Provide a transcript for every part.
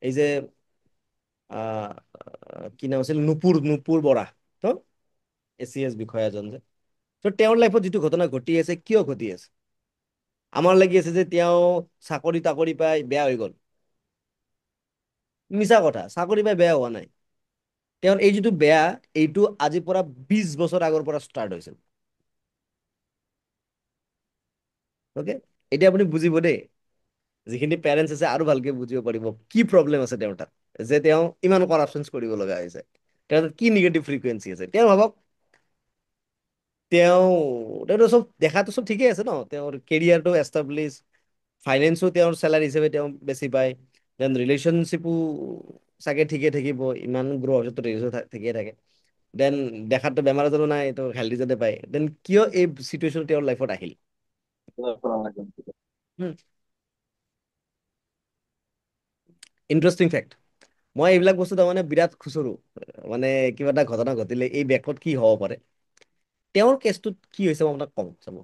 এই যে আহ, কি নাম আছিল, নুপুৰ নুপুৰ বৰা, তো এচিএছ বিষয়া এজন যে, তো তেওঁৰ লাইফত যিটো ঘটনা ঘটি আছে, কিয় ঘটি আছে? আমাৰ লাগি আছে যে তেওঁ চাকৰি তাকৰি পাই বেয়া হৈ গ'ল। মিছা কথা, চাকৰি পাই বেয়া হোৱা নাই। তেওঁৰ এই যিটো বেয়া, এইটো আজিৰ পৰা 20 বছৰ আগৰ পৰা ষ্টাৰ্ট হৈছিল। অকে, এতিয়া আপুনি বুজিব দেই, যিখিনি পেৰেণ্টছ আছে আৰু ভালকে বুজিব পাৰিব কি প্ৰব্লেম আছে তেওঁৰ তাত, যে তেওঁ ইমান কৰাপচন কৰিব লগা হৈছে। তেওঁৰ তাত কি নিগেটিভ ফ্ৰিকুৱেঞ্চি আছে। তেওঁ ভাবক, তেওঁ তেওঁতো চব দেখাতো চব ঠিকেই আছে ন, তেওঁৰ কেৰিয়াৰটো এষ্টাব্লিছ, ফাইনেন্সো তেওঁৰ চেলাৰী হিচাপে তেওঁ বেছি পায়, দেন ৰিলেশ্যনশ্বিপো চাগে ঠিকে থাকিব, ইমান গ্ৰ' হোৱাৰ পিছতো ৰিলেশ্যন ঠিকে থাকে, দেন দেখাতো বেমাৰ আজাৰো নাই, তো হেল্ডি যাতে পায়, দেন কিয় এই চিটুৱেশ্যন তেওঁৰ লাইফত আহিল? ইণ্টাৰেষ্টিং ফেক্ট, মই এইবিলাক বস্তু তাৰমানে বিৰাট খুচৰো, মানে কিবা এটা ঘটনা ঘটিলে এই বেকত কি হ'ব পাৰে। তেওঁৰ কেছটোত কি হৈছে মই আপোনাক কম চাব।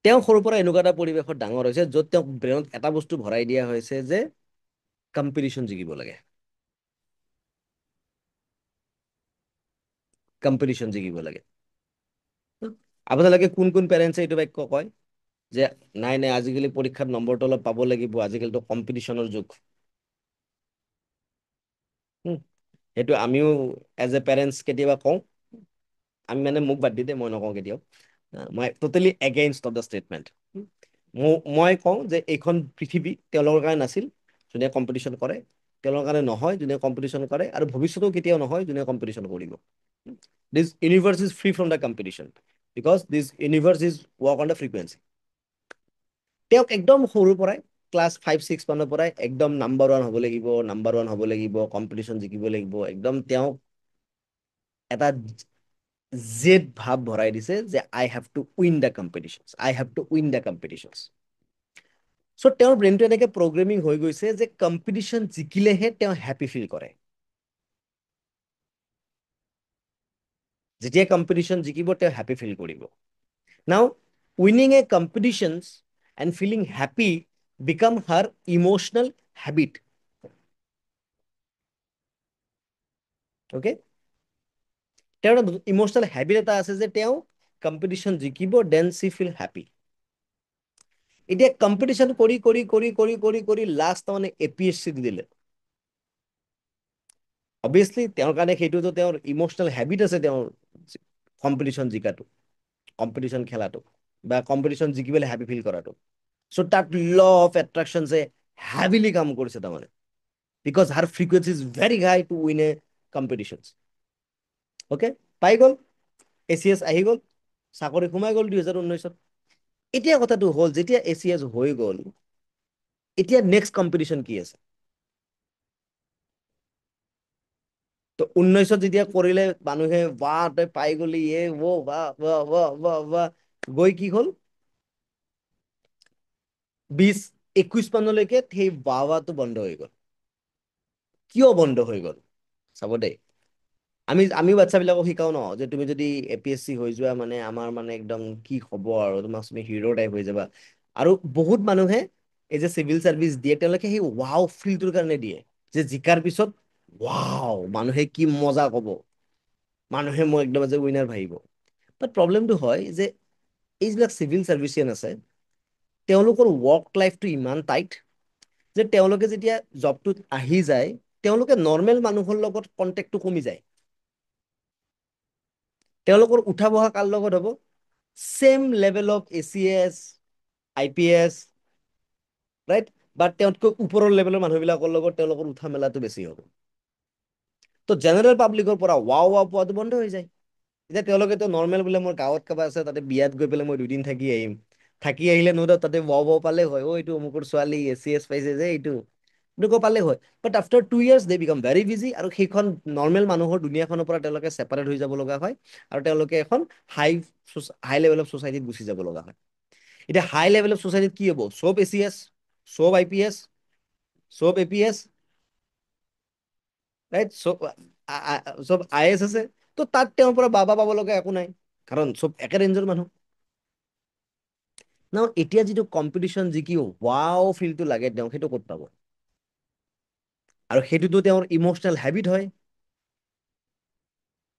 তেওঁ সৰুৰ পৰা এনেকুৱা এটা পৰিৱেশত ডাঙৰ হৈছে য'ত তেওঁক ব্ৰেইনত এটা বস্তু ভৰাই দিয়া হৈছে যে কম্পিটিশ্যন জিকিব লাগে, কম্পিটিশ্যন জিকিব লাগে। আপোনালোকে কোন কোন পেৰেণ্টছে এইটো বাক্য কয় যে নাই নাই আজিকালি পৰীক্ষাত নম্বৰটো অলপ পাব লাগিব, আজিকালিতো কম্পিটিশ্যনৰ যুগ। উম, সেইটো আমিও এজ এ পেৰেণ্টছ কেতিয়াবা কওঁ। আমি মানে মোক বাদ দি দে, মই নকওঁ কেতিয়াও। মই totally against of the statement. মই কওঁ যে এইখন পৃথিৱী তেওঁলোকৰ কাৰণে নাছিল যোনে কম্পিটিশ্যন কৰে, তেওঁলোকৰ কাৰণে নহয় যোনে কম্পিটিশ্যন কৰে, আৰু ভৱিষ্যতেও কেতিয়াও নহয় যোনে কম্পিটিশ্যন কৰিব। This universe is free from the competition because this universe is work on the frequency. তেওঁক একদম সৰুৰ পৰাই, ক্লাছ 5-6 মানৰ পৰাই একদম নাম্বাৰ 1 হ'ব লাগিব, নাম্বাৰ 1 হ'ব লাগিব, কম্পিটিশ্যন জিকিব লাগিব, একদম তেওঁক এটা জেদ ভাৱ ভৰাই দিছে যে I have to win the competition, I have to win the competition. So' তেওঁৰ ব্ৰেইনটো এনেকে প্ৰগ্ৰেমিং হৈ গৈছে যে কম্পিটিশ্যন জিকিলেহে তেওঁ হেপী ফিল কৰে। যেতিয়া কম্পিটিশ্যন জিকিব তেওঁ হেপী ফিল কৰিব। Now winning a competition and feeling happy become her emotional habit. Okay, তেওঁৰ ইমোচনেল হেবিট এটা আছে যে তেওঁ কম্পিটিশ্যন জিকিব, দেন চি ফিল হেপী। এতিয়া কম্পিটিশ্যন কৰি কৰি কৰি কৰি কৰি কৰি লাষ্ট মানে APSC দি দিলে। অবভিয়াছলি তেওঁৰ কাৰণে সেইটোতো তেওঁৰ ইমোচনেল হেবিট আছে, তেওঁৰ কম্পিটিশ্যন জিকাটো, কম্পিটিশ্যন খেলাটো, বা কম্পিটিশ্যন জিকিবলৈ হেপী ফিল কৰাটো। চ' তাত ল অফ এট্ৰেকশ্যনছে হেভিলি কাম কৰিছে তাৰমানে, because her frequency is very high to win a competition. Okay, পাই গ'ল, ACS আহি গ'ল, চাকৰি সোমাই গ'ল 2019-ত। এতিয়া কথাটো হ'ল যেতিয়া ACS হৈ গ'ল, এতিয়া নেক্সট কম্পিটিশ্যন কি আছে? তো 19-ত যেতিয়া কৰিলে মানুহে, বাহ তই পাই গলি, বাহ বাহ বাহ বাহ বাহ, গৈ কি হ'ল 2021 মানলৈকে সেই বাহ বাহটো বন্ধ হৈ গ'ল। কিয় বন্ধ হৈ গ'ল চাব দেই। আমিও বাচ্ছাবিলাকক শিকাও ন যে তুমি যদি APSC হৈ যোৱা মানে আমাৰ মানে একদম কি হ'ব আৰু, তোমাক তুমি হিৰো টাইপ হৈ যাবা। আৰু বহুত মানুহে এই যে চিভিল চাৰ্ভিচ দিয়ে তেওঁলোকে সেই ৱাও ফিলটোৰ কাৰণে দিয়ে, যে জিকাৰ পিছত ৱাও মানুহে কি মজা ক'ব, মানুহে মই একদম যে উইনাৰ ভাবিব। বাট প্ৰব্লেমটো হয় যে এই যিবিলাক চিভিল চাৰ্ভিচিয়ান আছে তেওঁলোকৰ ৱৰ্ক লাইফটো ইমান টাইট যে তেওঁলোকে যেতিয়া জবটোত আহি যায় তেওঁলোকে নৰ্মেল মানুহৰ লগত কণ্টেক্টটো কমি যায়। তেওঁলোকৰ উঠা বহা কাৰ লগত হ'ব? Same level of ACS, IPS, right, but তেওঁতকৈ ওপৰৰ লেভেলৰ মানুহবিলাকৰ লগত তেওঁলোকৰ উঠা মেলাটো বেছি হ'ব। তো জেনেৰেল পাব্লিকৰ পৰা ৱাও ৱাও পোৱাটো বন্ধ হৈ যায়। এতিয়া তেওঁলোকেতো নৰ্মেল বোলে মোৰ গাঁৱত কাৰোবাৰ আছে তাতে বিয়াত গৈ পেলাই মই 2 দিন থাকি আহিম, থাকি আহিলে ন তাতে ৱাও ৱাও পালে হয়, এইটো অমুকৰ ছোৱালী ACS পাইছে যে এইটো এনেকুৱা পালে হয়। But after 2 years they become very busy, আৰু সেইখন নৰ্মেল মানুহৰ দুনীয়াখনৰ পৰা তেওঁলোকে ছেপাৰেট হৈ যাব লগা হয়, আৰু তেওঁলোকে এখন হাই লেভেল অফ ছ'চাইটিত গুচি যাব লগা হয়। এতিয়া হাই লেভেল অফ ছ'চাইটিত কি হ'ব? চব ACS, চব IPS, চব APS, ৰাইট, চব IS আছে। তো তাত তেওঁৰ পৰা বাহ বাহ পাব লগা একো নাই, কাৰণ চব একে ৰেঞ্জৰ মানুহ। ন এতিয়া যিটো কম্পিটিশ্যন জিকি ৱাও ফিলটো লাগে তেওঁ সেইটো ক'ত পাব? আৰু সেইটোতো তেওঁৰ ইম'চনেল হেবিট হয়।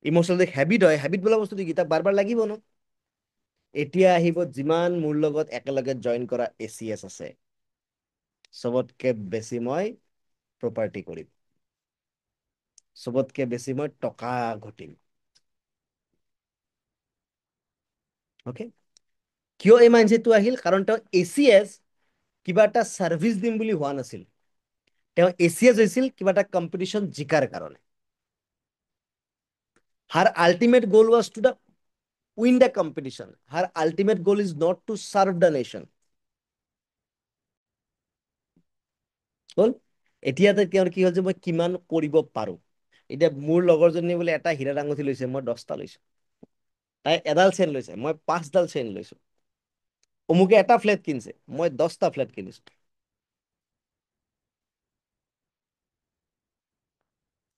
ইম'চনেল হেবিট হয়, হেবিট বোলা বস্তুটো কি তাক বাৰ বাৰ লাগিব ন। এতিয়া আহিব যিমান মোৰ লগত একেলগে জইন কৰা ACS আছে, চবতকে বেছি মই প্ৰপাৰ্টি কৰিম, চবতকে বেছি মই টকা ঘটিম। অ'কে, কিয় এই মাইণ্ডছেটটো আহিল? কাৰণ তেওঁ ACS কিবা এটা ছাৰ্ভিচ দিম বুলি হোৱা নাছিল, তেওঁ ACS হৈছিল কিবা এটা কম্পিটিশ্যন জিকাৰ কাৰণে। Her ultimate goal was to win the competition. Her ultimate goal is not to serve the nation. হ'ল এতিয়াতে তেওঁৰ কি হ'ল যে মই কিমান কৰিব পাৰো। এতিয়া মোৰ লগৰজনীয়ে বোলে এটা হীৰাৰ আঙুঠি লৈছে, মই 10টা লৈছো। তাই এডাল চেইন লৈছে, মই 5ডাল চেইন লৈছো। অমুকে এটা ফ্লেট কিনছে, মই 10টা ফ্লেট কিনিছো।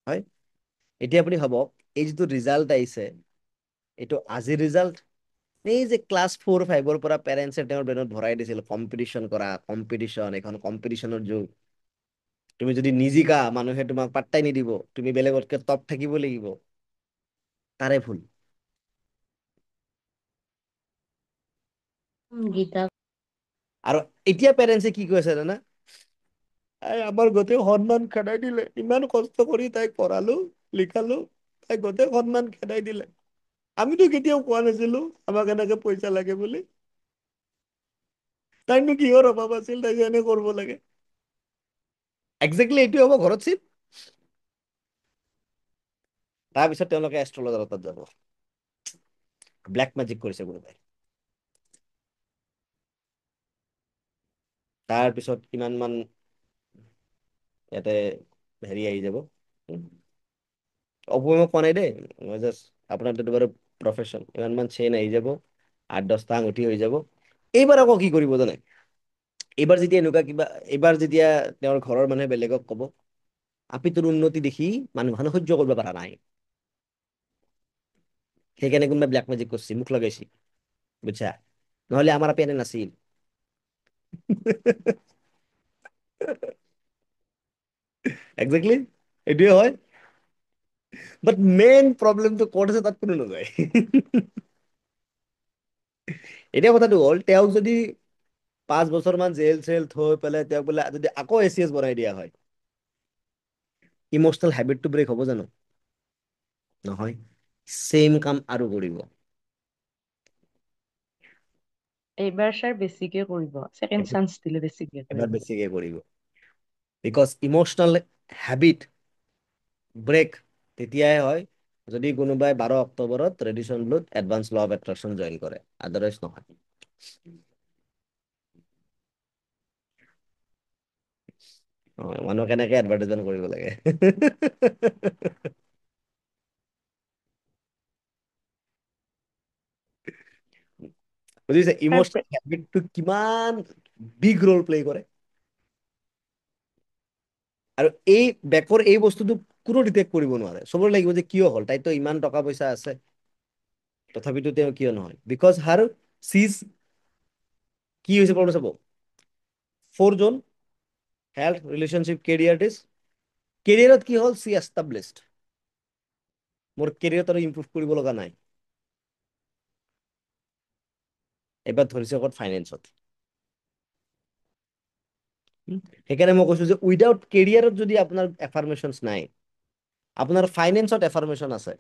হয়, এতিয়া আপুনি ভাবক এই যিটো ৰিজাল্ট আহিছে, এইটো আজিৰ ৰিজাল্ট, এই যে ক্লাছ 4-5ৰ পৰা পেৰেণ্টছে তেওঁৰ ব্ৰেইনত ভৰাই দিছিল কম্পিটিশ্যন কৰা, কম্পিটিশ্যন, এখন কম্পিটিশ্যনৰ যুগ, তুমি যদি নিজিকা মানুহে তোমাক পাত্তাই নিদিব, তুমি বেলেগতকে টপ থাকিব লাগিব, তাৰে ভুল। গীতা আৰু এতিয়া পেৰেণ্টছে কি কৈছে জানা? আমাৰ গোটেই সন্মান খেদাই দিলে, ইমান কষ্ট কৰি তাইক পঢ়ালো লিখালো, তাই গোটেই সন্মান খেদাই দিলে। আমিতো কেতিয়াও কোৱা নাছিলো আমাক এনেকে পইচা লাগে বুলি। তাইনো কিহৰ অভাৱ আছিল, তাই যে এনে কৰিব লাগে। একজেক্টলি এইটোৱে হ'ব ঘৰত চিপ। তাৰপিছত তেওঁলোকে এষ্ট্ৰলজাৰৰ তাত যাব, ব্লেক মেজিক কৰিছে কোনোবাই। তাৰপিছত কিমান মান ইয়াতে হেৰি আহি যাব। অপু মই কোৱা নাই দেই, মই জাষ্ট আপোনাৰ তাতে বাৰু প্ৰফেশ্যন, ইমান মান চেইন আহি যাব, 8-10টা আঙুঠি হৈ যাব। এইবাৰ আকৌ কি কৰিব জানে? এইবাৰ যেতিয়া এনেকুৱা কিবা, এইবাৰ যেতিয়া তেওঁৰ ঘৰৰ মানুহে বেলেগক কব আপি তোৰ উন্নতি দেখি মানুহখনে সহ্য কৰিব পৰা নাই, সেইকাৰণে কোনোবাই ব্লেক মেজিক কৰিছে, মুখ লগাইছে, বুজছা? নহলে আমাৰ আপি এনে নাছিল। একজেক্টলি এইটোৱে হয়। বাট মেইন প্ৰব্লেমটো ক'ত আছে তাত কোনো নাযায়। এতিয়া কথাটো হ'ল, তেওঁক যদি 5 বছৰ মান জেল চেল থৈ পেলাই তেওঁক বোলে যদি আকৌ ACS বনাই দিয়া হয়, ইম'চনেল হেবিটটো ব্ৰেক হ'ব জানো? নহয়, চেম কাম আৰু কৰিব। এইবাৰ ছাৰ বেছিকে কৰিব, ছেকেণ্ড চান্স দিলে বেছিকে এবাৰ কৰিব। বেছিকে কৰিব, বিকজ ইম'চনেল হেবিট ব্ৰেক তেতিয়াই হয় যদি কোনোবাই 12 অক্টোবৰত ৰেডিচন ব্লুত advance law of attraction join কৰে, আদাৰৱাইজ নহয়। মানুহক কেনেকে এডভাৰটাইজমেণ্ট কৰিব লাগে। বুজিছে ছাৰ ইম'চনেল হেবিটটো কিমান বিগ ৰোল প্লে কৰে। আৰু এই বেকৰ এই বস্তুটো কোনো ডিটেক্ট কৰিব নোৱাৰে, চবৰে লাগিব যে কিয় হ'ল, তাইতো ইমান টকা পইচা আছে, তথাপিতো তেওঁ কিয় নহয়? বিকজ হাৰ চিজ কি হৈছে প্ৰব্লেম চাব, 4 জন হেল্থ, ৰিলেশ্যনশ্বিপ, কেৰিয়াৰ দিছ, কেৰিয়াৰত কি হ'ল, চি এষ্টাব্লিছড, মোৰ কেৰিয়াৰত আৰু ইম্প্ৰুভ কৰিব লগা নাই। এবাৰ ধৰিছে ক'ত, ফাইনেন্সত। সেইকাৰণে মই কৈছো যে উইদাউট কেৰিয়াৰত যদি আপোনাৰ এফাৰ্মেশ্যনছ নাই, আপোনাৰ ফাইনেন্সত এফাৰ্মেশ্যন আছে,